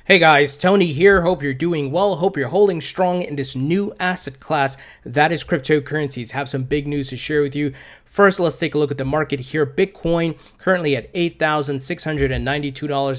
Hey guys, Tony here. Hope you're doing well. Hope you're holding strong in this new asset class that is cryptocurrencies. Have some big news to share with you. First, let's take a look at the market here. Bitcoin currently at $8,692,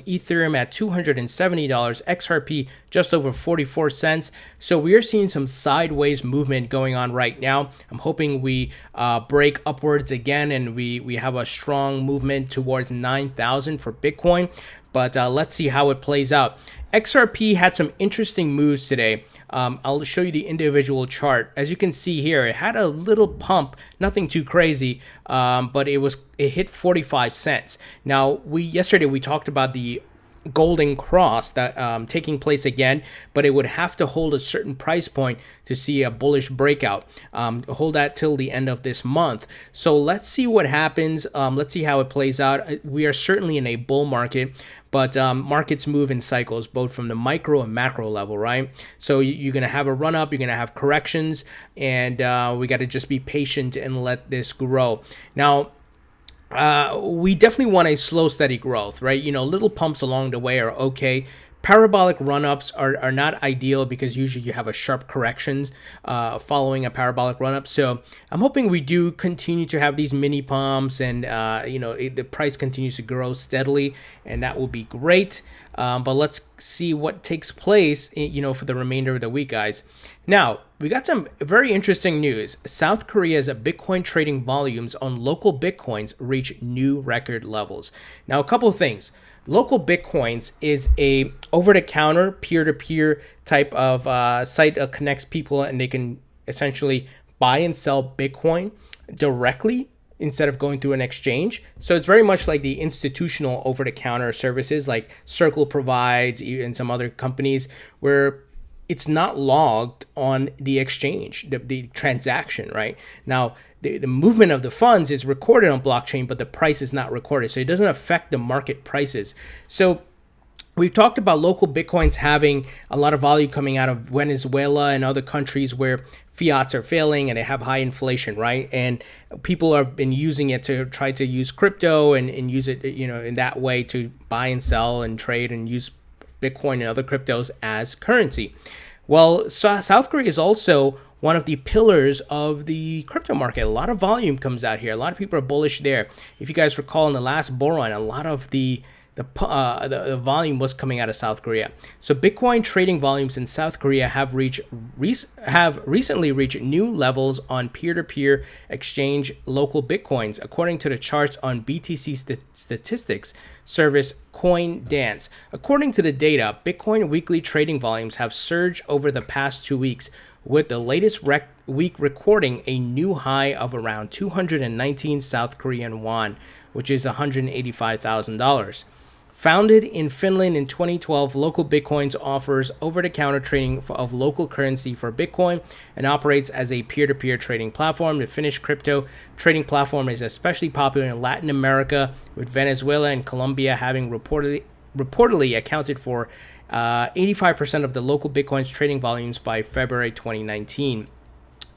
Ethereum at $270, XRP just over 44 cents. So we are seeing some sideways movement going on right now. I'm hoping we break upwards again and we have a strong movement towards 9,000 for Bitcoin. But let's see how it plays out. XRP had some interesting moves today. I'll show you the individual chart. As you can see here, it had a little pump, nothing too crazy, but it hit 45 cents. Now, yesterday we talked about the golden cross that taking place again, but it would have to hold a certain price point to see a bullish breakout. Hold that till the end of this month. So let's see what happens. Let's see how it plays out. We are certainly in a bull market, but markets move in cycles, both from the micro and macro level, right? So you're going to have a run up, you're going to have corrections, and we got to just be patient and let this grow. Now, we definitely want a slow, steady growth, right? You know, little pumps along the way are okay. Parabolic run-ups are not ideal because usually you have a sharp corrections following a parabolic run-up. So I'm hoping we do continue to have these mini pumps and, the price continues to grow steadily, and that will be great. But let's see what takes place, for the remainder of the week, guys. Now, we got some very interesting news. South Korea's Bitcoin trading volumes on LocalBitcoins reach new record levels. Now, a couple of things. LocalBitcoins is a over-the-counter, peer-to-peer type of site that connects people, and they can essentially buy and sell Bitcoin directly instead of going through an exchange. So it's very much like the institutional over-the-counter services like Circle provides and some other companies where it's not logged on the exchange, the transaction, right? Now, the movement of the funds is recorded on blockchain, but the price is not recorded. So it doesn't affect the market prices. So we've talked about LocalBitcoins having a lot of volume coming out of Venezuela and other countries where fiats are failing and they have high inflation, right? And people have been using it to try to use crypto and use it, in that way to buy and sell and trade and use Bitcoin and other cryptos as currency. Well, South Korea is also one of the pillars of the crypto market. A lot of volume comes out here. A lot of people are bullish there. If you guys recall, in the last bull run, a lot of the volume was coming out of South Korea. So Bitcoin trading volumes in South Korea have recently reached new levels on peer-to-peer exchange LocalBitcoins, according to the charts on BTC statistics service CoinDance. According to the data, Bitcoin weekly trading volumes have surged over the past 2 weeks, with the latest week recording a new high of around 219 South Korean won, which is $185,000. Founded in Finland in 2012, LocalBitcoins offers over-the-counter trading of local currency for Bitcoin and operates as a peer-to-peer trading platform. The Finnish crypto trading platform is especially popular in Latin America, with Venezuela and Colombia having reportedly accounted for 85% of the LocalBitcoins trading volumes by February 2019.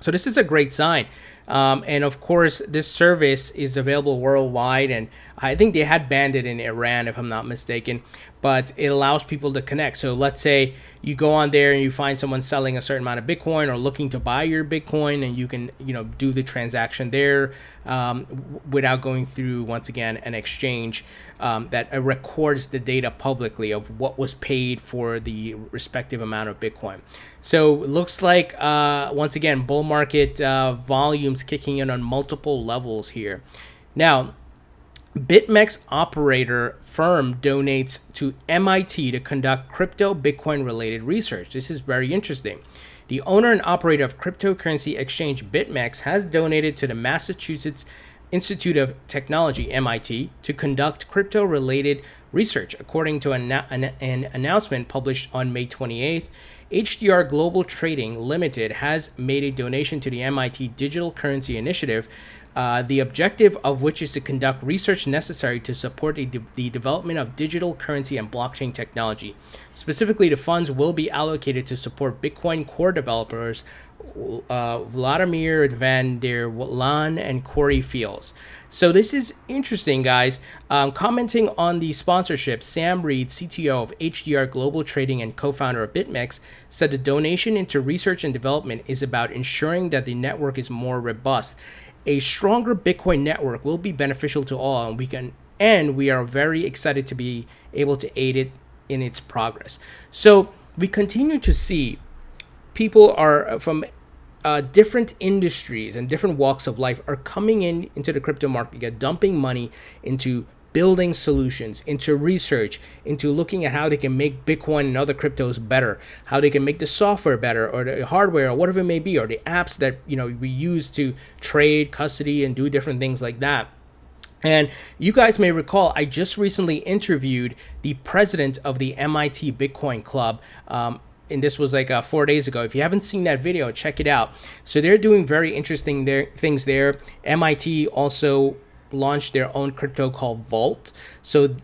So this is a great sign. And of course, this service is available worldwide. And I think they had banned it in Iran, if I'm not mistaken. But it allows people to connect. So let's say you go on there and you find someone selling a certain amount of Bitcoin or looking to buy your Bitcoin, and you can, do the transaction there without going through, once again, an exchange that records the data publicly of what was paid for the respective amount of Bitcoin. So it looks like, once again, bull market volumes kicking in on multiple levels here. Now, BitMEX operator firm donates to MIT to conduct crypto Bitcoin related research. This is very interesting. The owner and operator of cryptocurrency exchange BitMEX has donated to the Massachusetts Institute of Technology, MIT, to conduct crypto related research, according to an announcement published on May 28th. HDR Global Trading Limited has made a donation to the MIT Digital Currency Initiative, the objective of which is to conduct research necessary to support the development of digital currency and blockchain technology. Specifically, the funds will be allocated to support Bitcoin core developers Vladimir van der Laan and Corey Fields. So this is interesting, guys. Commenting on the sponsorship, Sam Reed, CTO of HDR Global Trading and co-founder of BitMEX, said the donation into research and development is about ensuring that the network is more robust. A stronger Bitcoin network will be beneficial to all, and we are very excited to be able to aid it in its progress. So we continue to see people are from different industries and different walks of life are coming into the crypto market, dumping money into building solutions, into research, into looking at how they can make Bitcoin and other cryptos better, how they can make the software better, or the hardware, or whatever it may be, or the apps that we use to trade, custody, and do different things like that. And you guys may recall, I just recently interviewed the president of the MIT Bitcoin Club. And this was like 4 days ago. If you haven't seen that video, check it out. So they're doing very interesting things there. MIT also launched their own crypto called Vault. So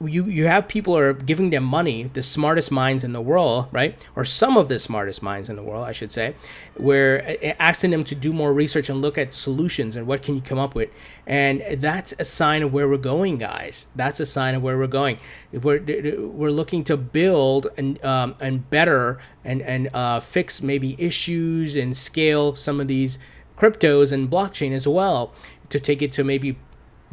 you have people are giving them money, the smartest minds in the world, right? Or some of the smartest minds in the world, I should say, where asking them to do more research and look at solutions and what can you come up with. And that's a sign of where we're going, guys. That's a sign of where we're going. We're looking to build and better and fix maybe issues and scale some of these cryptos and blockchain as well to take it to maybe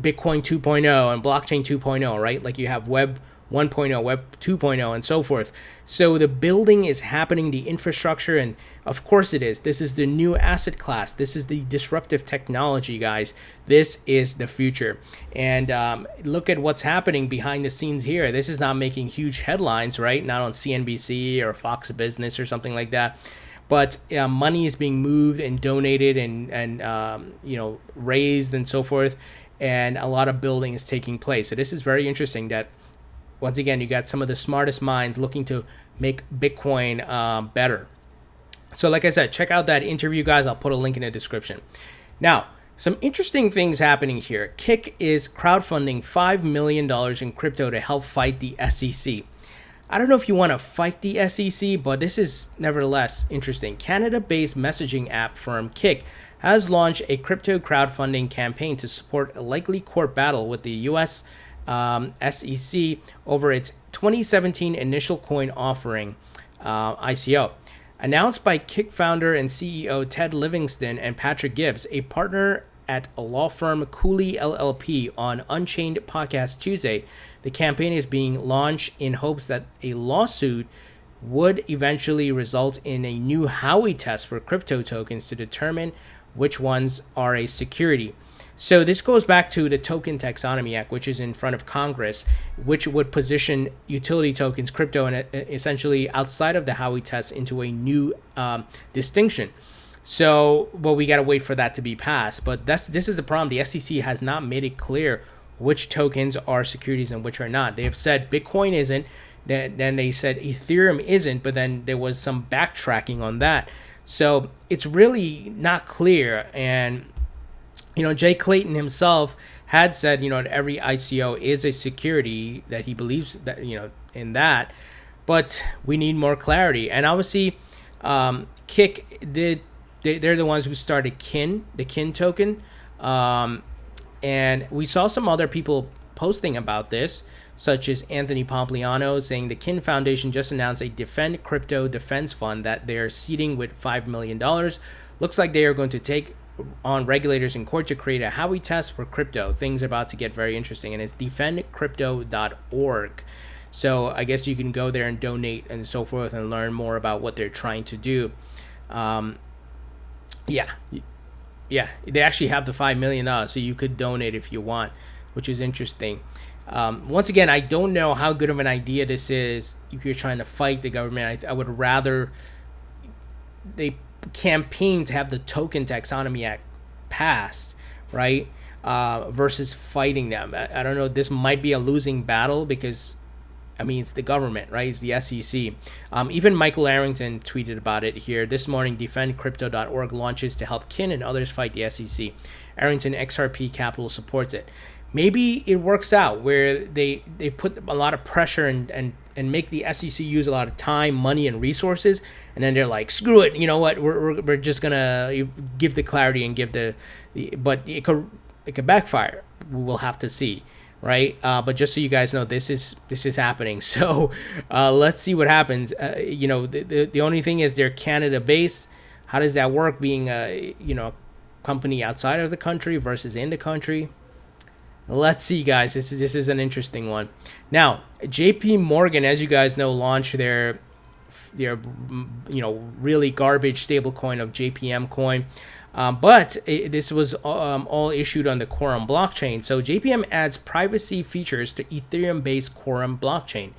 Bitcoin 2.0 and blockchain 2.0, right? Like you have Web 1.0, Web 2.0, and so forth. So the building is happening, the infrastructure, and of course it is. This is the new asset class. This is the disruptive technology, guys. This is the future. And look at what's happening behind the scenes here. This is not making huge headlines, right? Not on CNBC or Fox Business or something like that. But money is being moved and donated and raised and so forth. And a lot of building is taking place. So this is very interesting that, once again, you got some of the smartest minds looking to make Bitcoin better. So like I said, check out that interview, guys. I'll put a link in the description. Now, some interesting things happening here. Kik is crowdfunding $5 million in crypto to help fight the SEC. I don't know if you want to fight the SEC, but this is nevertheless interesting. Canada-based messaging app firm Kik has launched a crypto crowdfunding campaign to support a likely court battle with the U.S. SEC over its 2017 initial coin offering, ICO. Announced by Kik founder and CEO Ted Livingston and Patrick Gibbs, a partner at a law firm Cooley LLP, on Unchained Podcast Tuesday, the campaign is being launched in hopes that a lawsuit would eventually result in a new Howey test for crypto tokens to determine which ones are a security. So this goes back to the Token Taxonomy Act, which is in front of Congress, which would position utility tokens, crypto, and essentially outside of the Howey test into a new distinction. So, well, we got to wait for that to be passed. But this is the problem. The SEC has not made it clear which tokens are securities and which are not. They have said Bitcoin isn't. Then they said Ethereum isn't. But then there was some backtracking on that. So it's really not clear. And, Jay Clayton himself had said, that every ICO is a security, that he believes that, in that. But we need more clarity. And obviously, Kik did. They're the ones who started the Kin token. And we saw some other people posting about this, such as Anthony Pompliano, saying the Kin Foundation just announced a Defend Crypto Defense Fund that they're seeding with $5 million. Looks like they are going to take on regulators in court to create a Howey test for crypto. Things are about to get very interesting, and it's defendcrypto.org. So I guess you can go there and donate and so forth and learn more about what they're trying to do. Yeah, they actually have the $5 million, so you could donate if you want, which is interesting. Once again, I don't know how good of an idea this is if you're trying to fight the government. I would rather they campaign to have the Token Taxonomy Act passed, right, versus fighting them. I don't know. This might be a losing battle because, it's the government, right? It's the SEC. Even Michael Arrington tweeted about it here. This morning, defendcrypto.org launches to help Kin and others fight the SEC. Arrington XRP Capital supports it. Maybe it works out where they put a lot of pressure and and make the SEC use a lot of time, money, and resources, and then they're like, screw it, you know what, we're just gonna give the clarity and give the but it could backfire. We'll have to see, right? But just so you guys know, this is happening. So let's see what happens. You know, the only thing is they're Canada based. How does that work, being a company outside of the country versus in the country? Let's see, guys. This is an interesting one. Now, JPMorgan, as you guys know, launched their really garbage stablecoin of JPM coin. But this was all issued on the Quorum blockchain. So JPM adds privacy features to Ethereum-based Quorum blockchain.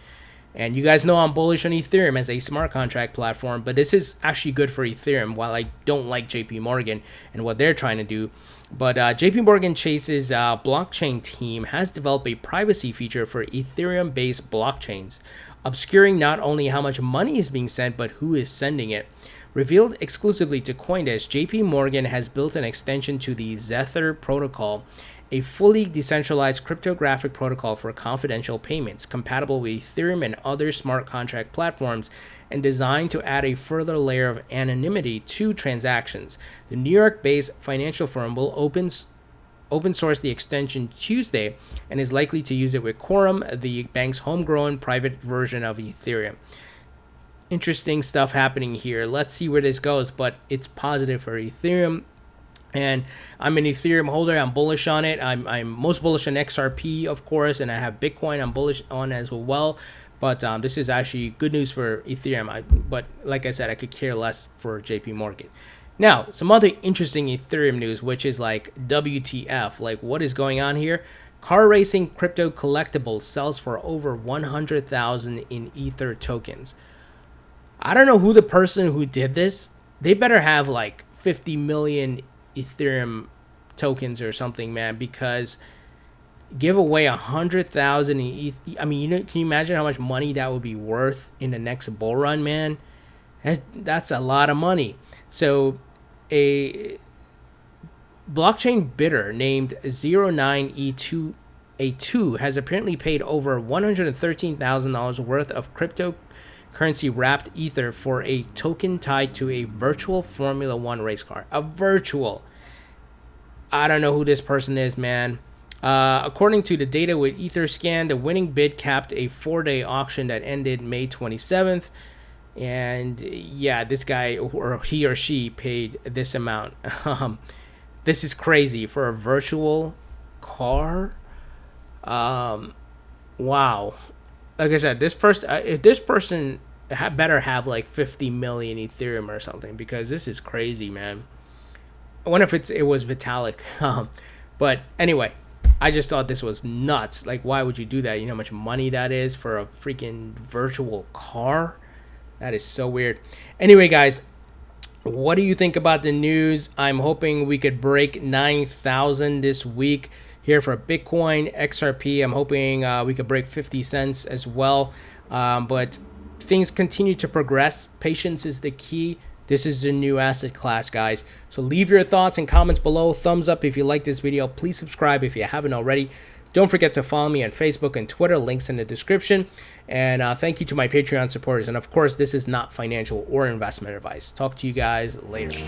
And you guys know I'm bullish on Ethereum as a smart contract platform, but this is actually good for Ethereum, while I don't like JPMorgan and what they're trying to do. But JPMorgan Chase's blockchain team has developed a privacy feature for Ethereum-based blockchains, obscuring not only how much money is being sent, but who is sending it. Revealed exclusively to CoinDesk, JPMorgan has built an extension to the Zephyr protocol, a fully decentralized cryptographic protocol for confidential payments, compatible with Ethereum and other smart contract platforms, and designed to add a further layer of anonymity to transactions. The New York-based financial firm will open source the extension Tuesday and is likely to use it with Quorum, the bank's homegrown private version of Ethereum. Interesting stuff happening here. Let's see where this goes, but it's positive for Ethereum. And I'm an Ethereum holder. I'm bullish on it. I'm most bullish on XRP, of course, and I have Bitcoin I'm bullish on as well. But this is actually good news for Ethereum. But like I said, I could care less for JPMorgan. Now, some other interesting Ethereum news, which is like WTF, like what is going on here? Car racing crypto Collectable sells for over 100,000 in Ether tokens. I don't know who the person who did this. They better have like 50 million Ethereum tokens or something, man, because give away 100,000 in ETH. I mean, can you imagine how much money that would be worth in the next bull run, man? That's a lot of money. So a blockchain bidder named 09E2A2 has apparently paid over $113,000 worth of cryptocurrency wrapped Ether for a token tied to a virtual Formula One race car. A virtual. I don't know who this person is, man. According to the data with Etherscan, the winning bid capped a 4-day auction that ended May 27th. And yeah, this guy, or he or she, paid this amount. This is crazy for a virtual car. Wow. Like I said, this person better have like 50 million Ethereum or something, because this is crazy, man. I wonder if it was Vitalik. But anyway, I just thought this was nuts. Like, why would you do that? You know how much money that is for a freaking virtual car? That is so weird. Anyway, guys, what do you think about the news? I'm hoping we could break 9,000 this week here for Bitcoin, XRP. I'm hoping we could break 50 cents as well. But things continue to progress. Patience is the key. This is the new asset class, guys. So leave your thoughts and comments below. Thumbs up if you like this video. Please subscribe if you haven't already. Don't forget to follow me on Facebook and Twitter. Links in the description. And thank you to my Patreon supporters. And of course, this is not financial or investment advice. Talk to you guys later.